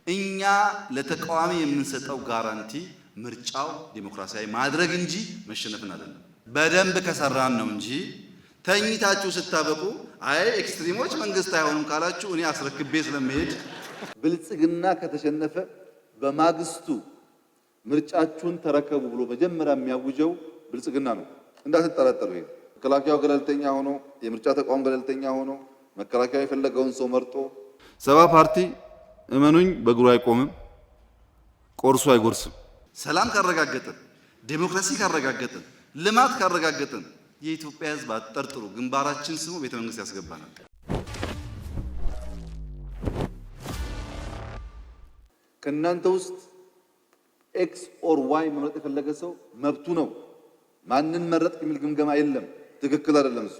እኛ ለተቃዋሚ የምንሰጠው ጋራንቲ ምርጫው ዲሞክራሲያዊ ማድረግ እንጂ መሸነፍን አይደለም። በደንብ ከሰራን ነው እንጂ ተኝታችሁ ስታበቁ አይ ኤክስትሪሞች መንግስት አይሆኑም ካላችሁ እኔ አስረክቤ ስለመሄድ ብልጽግና ከተሸነፈ በማግስቱ ምርጫችሁን ተረከቡ ብሎ መጀመሪያ የሚያውጀው ብልጽግና ነው። እንዳትጠራጠሩ። ይሄ መከላከያው ገለልተኛ ሆኖ የምርጫ ተቋም ገለልተኛ ሆኖ መከላከያ የፈለገውን ሰው መርጦ ሰባ ፓርቲ እመኑኝ በእግሩ አይቆምም፣ ቆርሶ አይጎርስም። ሰላም ካረጋገጥን፣ ዴሞክራሲ ካረጋገጥን፣ ልማት ካረጋገጥን የኢትዮጵያ ሕዝብ አጠርጥሩ ግንባራችን ስሙ ቤተ መንግስት ያስገባናል። ከእናንተ ውስጥ ኤክስ ኦር ዋይ መምረጥ የፈለገ ሰው መብቱ ነው። ማንን መረጥ የሚል ግምገማ የለም። ትክክል አይደለም እሱ።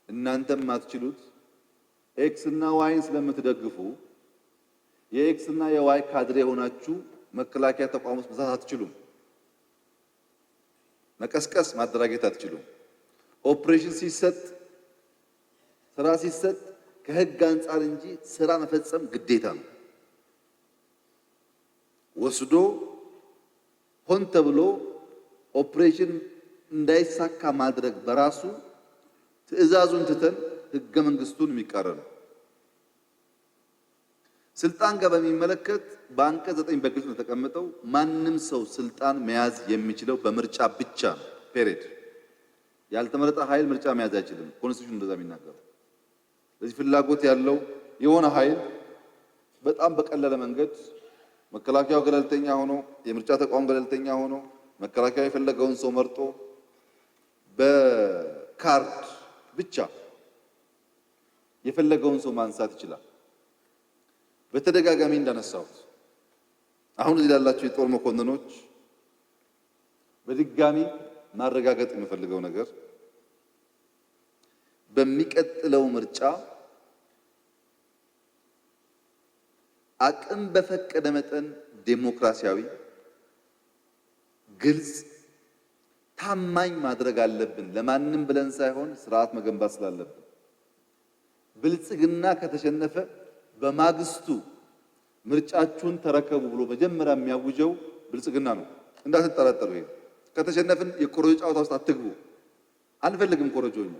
እናንተም ማትችሉት ኤክስ እና ዋይን ስለምትደግፉ የኤክስ እና የዋይ ካድሬ ሆናችሁ መከላከያ ተቋም ውስጥ መስራት አትችሉም። መቀስቀስ ማደራጀት አትችሉም። ኦፕሬሽን ሲሰጥ ስራ ሲሰጥ ከህግ አንጻር እንጂ ስራ መፈጸም ግዴታ ነው። ወስዶ ሆን ተብሎ ኦፕሬሽን እንዳይሳካ ማድረግ በራሱ ትዕዛዙን ትተን ህገ መንግስቱን የሚቃረን ነው። ስልጣን ጋር በሚመለከት በአንቀጽ 9 በግልጽ ነው ተቀምጠው ማንም ሰው ስልጣን መያዝ የሚችለው በምርጫ ብቻ ነው። ፔሬድ። ያልተመረጠ ኃይል ምርጫ መያዝ አይችልም። ኮንስቲቱሽን እንደዛ የሚናገረው። ስለዚህ ፍላጎት ያለው የሆነ ኃይል በጣም በቀለለ መንገድ መከላከያው ገለልተኛ ሆኖ የምርጫ ተቋም ገለልተኛ ሆኖ መከላከያው የፈለገውን ሰው መርጦ በካርድ ብቻ የፈለገውን ሰው ማንሳት ይችላል። በተደጋጋሚ እንዳነሳሁት አሁን እዚህ ላላችሁ የጦር መኮንኖች በድጋሚ ማረጋገጥ የምፈልገው ነገር በሚቀጥለው ምርጫ አቅም በፈቀደ መጠን ዴሞክራሲያዊ፣ ግልጽ፣ ታማኝ ማድረግ አለብን። ለማንም ብለን ሳይሆን ስርዓት መገንባት ስላለብን። ብልጽግና ከተሸነፈ በማግስቱ ምርጫችሁን ተረከቡ ብሎ መጀመሪያ የሚያውጀው ብልጽግና ነው። እንዳትጠራጠሩ። ይሄ ከተሸነፍን የኮረጆ ጨዋታ ውስጥ አትግቡ። አንፈልግም ኮረጆኛ።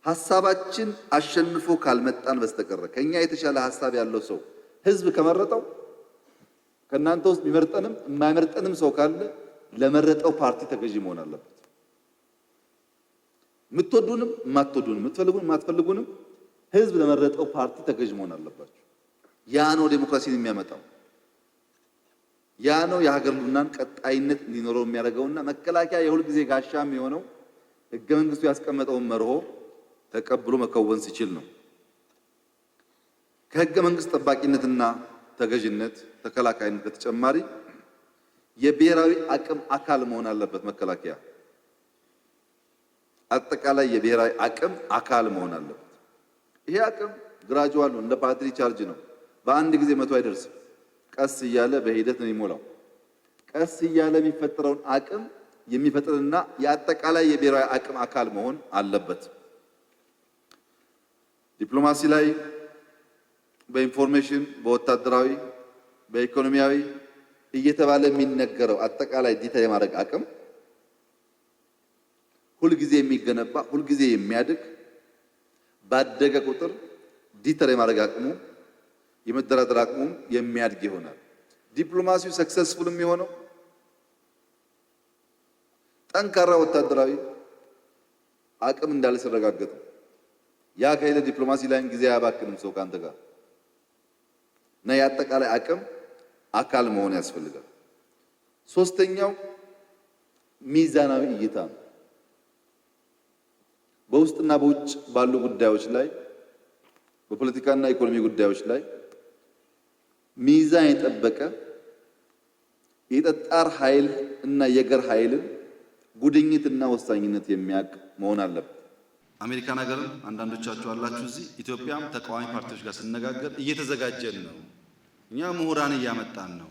ሐሳባችን አሸንፎ ካልመጣን በስተቀር ከኛ የተሻለ ሐሳብ ያለው ሰው ህዝብ ከመረጠው ከናንተ ውስጥ የሚመርጠንም የማይመርጠንም ሰው ካለ ለመረጠው ፓርቲ ተገዢ መሆን አለበት። የምትወዱንም የማትወዱንም የምትፈልጉንም የማትፈልጉንም ህዝብ ለመረጠው ፓርቲ ተገዢ መሆን አለባችሁ። ያ ነው ዴሞክራሲን የሚያመጣው። ያ ነው የሀገር ሉናን ቀጣይነት እንዲኖረው የሚያደርገውና መከላከያ የሁል ጊዜ ጋሻ የሚሆነው ህገ መንግስቱ ያስቀመጠውን መርሆ ተቀብሎ መከወን ሲችል ነው። ከህገ መንግስት ጠባቂነትና ተገዥነት ተከላካይነት በተጨማሪ የብሔራዊ አቅም አካል መሆን አለበት። መከላከያ አጠቃላይ የብሔራዊ አቅም አካል መሆን አለበት። ይሄ አቅም ግራጁዋል ነው፣ እንደ ባትሪ ቻርጅ ነው። በአንድ ጊዜ 100 አይደርስም። ቀስ እያለ በሂደት ነው የሚሞላው። ቀስ እያለ የሚፈጠረውን አቅም የሚፈጥርና የአጠቃላይ የብሔራዊ አቅም አካል መሆን አለበት። ዲፕሎማሲ ላይ በኢንፎርሜሽን፣ በወታደራዊ፣ በኢኮኖሚያዊ እየተባለ የሚነገረው አጠቃላይ ዲታ የማድረግ አቅም ሁልጊዜ የሚገነባ ሁልጊዜ የሚያድግ ባደገ ቁጥር ዲተር የማድረግ አቅሙ የመደራደር አቅሙ የሚያድግ ይሆናል። ዲፕሎማሲው ሰክሰስፉል የሚሆነው ጠንካራ ወታደራዊ አቅም እንዳለ ሲረጋገጥ። ያ ከሌለ ዲፕሎማሲ ላይ ጊዜ አያባክንም ሰው ካንተ ጋር እና የአጠቃላይ አቅም አካል መሆን ያስፈልጋል። ሶስተኛው ሚዛናዊ እይታ ነው። በውስጥና በውጭ ባሉ ጉዳዮች ላይ በፖለቲካና ኢኮኖሚ ጉዳዮች ላይ ሚዛን የጠበቀ የጠጣር ኃይል እና የገር ኃይልን ጉድኝትና ወሳኝነት የሚያውቅ መሆን አለበት። አሜሪካን ሀገር አንዳንዶቻችሁ አላችሁ እዚህ ኢትዮጵያም ተቃዋሚ ፓርቲዎች ጋር ስነጋገር እየተዘጋጀን ነው፣ እኛ ምሁራን እያመጣን ነው፣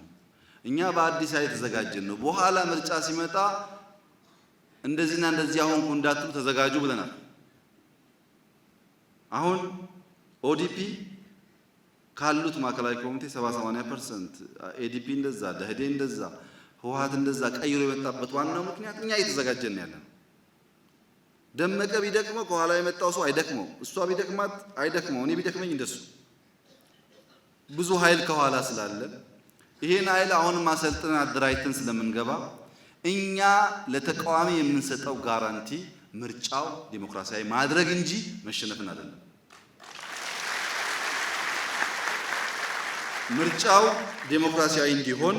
እኛ በአዲስ አበባ የተዘጋጀን ነው፣ በኋላ ምርጫ ሲመጣ እንደዚህና እንደዚህ አሁን እንዳትሉ ተዘጋጁ ብለናል። አሁን ኦዲፒ ካሉት ማዕከላዊ ኮሚቴ 70-80% ኤዲፒ እንደዛ፣ ደህዴ እንደዛ፣ ህወሓት እንደዛ ቀይሮ የመጣበት ዋናው ምክንያት እኛ እየተዘጋጀን ያለን። ደመቀ ቢደክመው ከኋላ የመጣው ሰው አይደክመው፣ እሷ ቢደክማት አይደክመው፣ እኔ ቢደክመኝ እንደሱ ብዙ ኃይል ከኋላ ስላለ ይሄን ኃይል አሁን ማሰልጥነን አደራጅተን ስለምንገባ እኛ ለተቃዋሚ የምንሰጠው ጋራንቲ ምርጫው ዲሞክራሲያዊ ማድረግ እንጂ መሸነፍን አይደለም። ምርጫው ዲሞክራሲያዊ እንዲሆን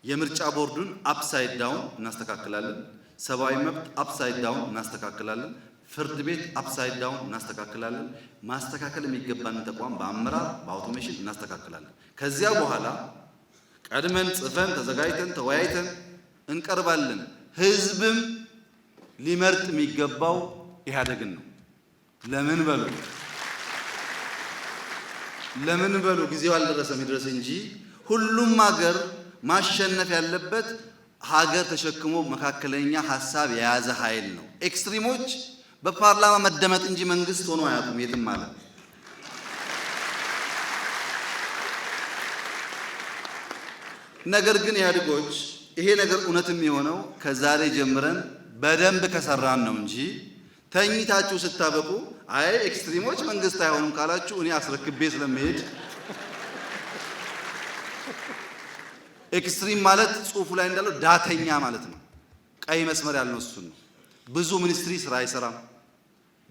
የምርጫ ቦርዱን አፕሳይድ ዳውን እናስተካክላለን። ሰብአዊ መብት አፕሳይድ ዳውን እናስተካክላለን። ፍርድ ቤት አፕሳይድ ዳውን እናስተካክላለን። ማስተካከል የሚገባንን ተቋም በአመራር በአውቶሜሽን እናስተካክላለን። ከዚያ በኋላ ቀድመን ጽፈን ተዘጋጅተን ተወያይተን እንቀርባለን። ህዝብም ሊመርጥ የሚገባው ኢህአዴግን ነው። ለምን በሉ ጊዜው አልደረሰም ይድረስ እንጂ ሁሉም ሀገር ማሸነፍ ያለበት ሀገር ተሸክሞ መካከለኛ ሀሳብ የያዘ ኃይል ነው። ኤክስትሪሞች በፓርላማ መደመጥ እንጂ መንግስት ሆኖ አያውቁም የትም ማለት። ነገር ግን ኢህአዴጎች ይሄ ነገር እውነትም የሆነው ከዛሬ ጀምረን በደንብ ከሰራን ነው እንጂ ተኝታችሁ ስታበቁ አይ ኤክስትሪሞች መንግስት አይሆኑም ካላችሁ እኔ አስረክቤ ስለምሄድ። ኤክስትሪም ማለት ጽሁፉ ላይ እንዳለው ዳተኛ ማለት ነው። ቀይ መስመር ያልነው እሱን ነው። ብዙ ሚኒስትሪ ስራ አይሰራም።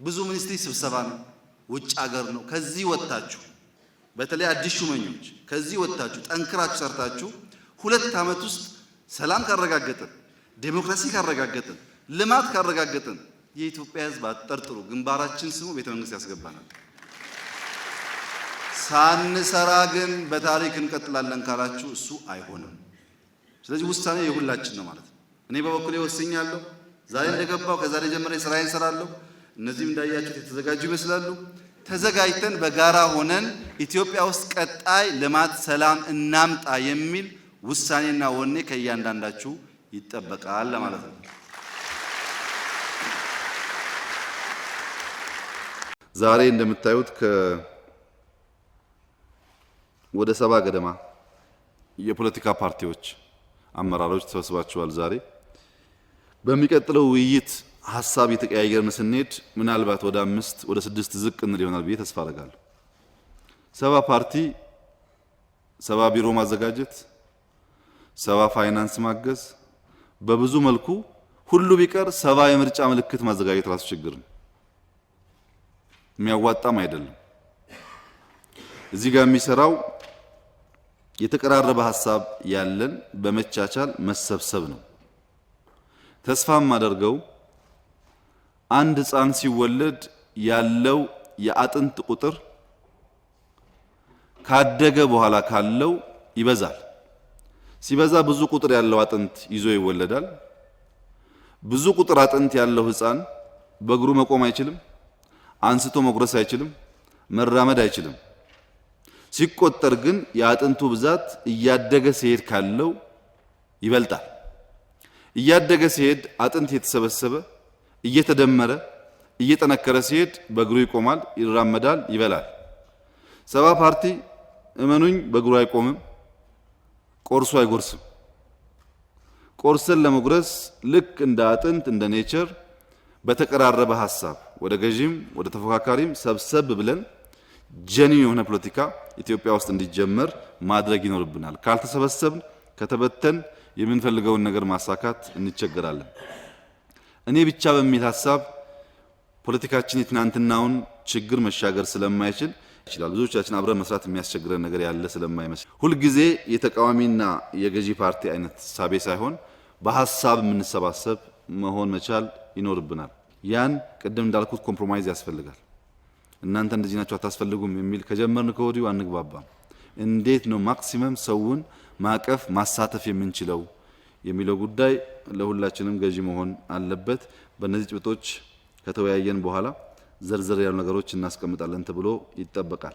ብዙ ሚኒስትሪ ስብሰባ ነው፣ ውጭ ሀገር ነው። ከዚህ ወጣችሁ በተለይ አዲስ ሹመኞች ከዚህ ወጣችሁ ጠንክራችሁ ሰርታችሁ 2 ዓመት ውስጥ ሰላም ካረጋገጥን፣ ዴሞክራሲ ካረጋገጥን፣ ልማት ካረጋገጥን የኢትዮጵያ ሕዝብ አጠርጥሩ ግንባራችን ስሙ ቤተ መንግስት ያስገባናል። ሳንሰራ ግን በታሪክ እንቀጥላለን ካላችሁ እሱ አይሆንም። ስለዚህ ውሳኔ የሁላችን ነው ማለት ነው። እኔ በበኩሌ ወስኛለሁ። ዛሬ እንደገባው ከዛሬ ጀምሬ ስራዬን እሰራለሁ። እነዚህም እንዳያችሁት የተዘጋጁ ይመስላሉ። ተዘጋጅተን በጋራ ሆነን ኢትዮጵያ ውስጥ ቀጣይ ልማት፣ ሰላም እናምጣ የሚል ውሳኔና ወኔ ከእያንዳንዳችሁ ይጠበቃል ለማለት ነው። ዛሬ እንደምታዩት ወደ 70 ገደማ የፖለቲካ ፓርቲዎች አመራሮች ተሰብስባቸዋል። ዛሬ በሚቀጥለው ውይይት ሐሳብ የተቀያየርን ስንሄድ ምናልባት ወደ 5 ወደ 6 ዝቅ እንል ይሆናል ብዬ ተስፋ አደርጋለሁ። 70 ፓርቲ፣ 70 ቢሮ ማዘጋጀት፣ 70 ፋይናንስ ማገዝ፣ በብዙ መልኩ ሁሉ ቢቀር 70 የምርጫ ምልክት ማዘጋጀት ራሱ ችግር ነው። የሚያዋጣም አይደለም። እዚህ ጋር የሚሰራው የተቀራረበ ሐሳብ ያለን በመቻቻል መሰብሰብ ነው። ተስፋም አደርገው አንድ ሕፃን ሲወለድ ያለው የአጥንት ቁጥር ካደገ በኋላ ካለው ይበዛል። ሲበዛ ብዙ ቁጥር ያለው አጥንት ይዞ ይወለዳል። ብዙ ቁጥር አጥንት ያለው ሕፃን በእግሩ መቆም አይችልም፣ አንስቶ መጉረስ አይችልም፣ መራመድ አይችልም። ሲቆጠር ግን የአጥንቱ ብዛት እያደገ ሲሄድ ካለው ይበልጣል። እያደገ ሲሄድ አጥንት የተሰበሰበ እየተደመረ እየጠነከረ ሲሄድ በእግሩ ይቆማል፣ ይራመዳል፣ ይበላል። 70 ፓርቲ እመኑኝ በእግሩ አይቆምም፣ ቆርሶ አይጎርስም። ቆርሰን ለመጉረስ ልክ እንደ አጥንት እንደ ኔቸር በተቀራረበ ሐሳብ ወደ ገዢም ወደ ተፎካካሪም ሰብሰብ ብለን ጀኒን የሆነ ፖለቲካ ኢትዮጵያ ውስጥ እንዲጀመር ማድረግ ይኖርብናል። ካልተሰበሰብን ከተበተን የምንፈልገውን ነገር ማሳካት እንቸገራለን። እኔ ብቻ በሚል ሐሳብ ፖለቲካችን የትናንትናውን ችግር መሻገር ስለማይችል ይችላል። ብዙዎቻችን አብረን መስራት የሚያስቸግረን ነገር ያለ ስለማይመስል ሁልጊዜ የተቃዋሚና የገዢ ፓርቲ አይነት ሳቤ ሳይሆን በሐሳብ የምንሰባሰብ መሆን መቻል ይኖርብናል። ያን ቅድም እንዳልኩት ኮምፕሮማይዝ ያስፈልጋል። እናንተ እንደዚህ ናችሁ አታስፈልጉም የሚል ከጀመርን ከወዲሁ አንግባባም። እንዴት ነው ማክሲመም ሰውን ማቀፍ ማሳተፍ የምንችለው የሚለው ጉዳይ ለሁላችንም ገዢ መሆን አለበት። በእነዚህ ጭብጦች ከተወያየን በኋላ ዘርዘር ያሉ ነገሮች እናስቀምጣለን ተብሎ ይጠበቃል።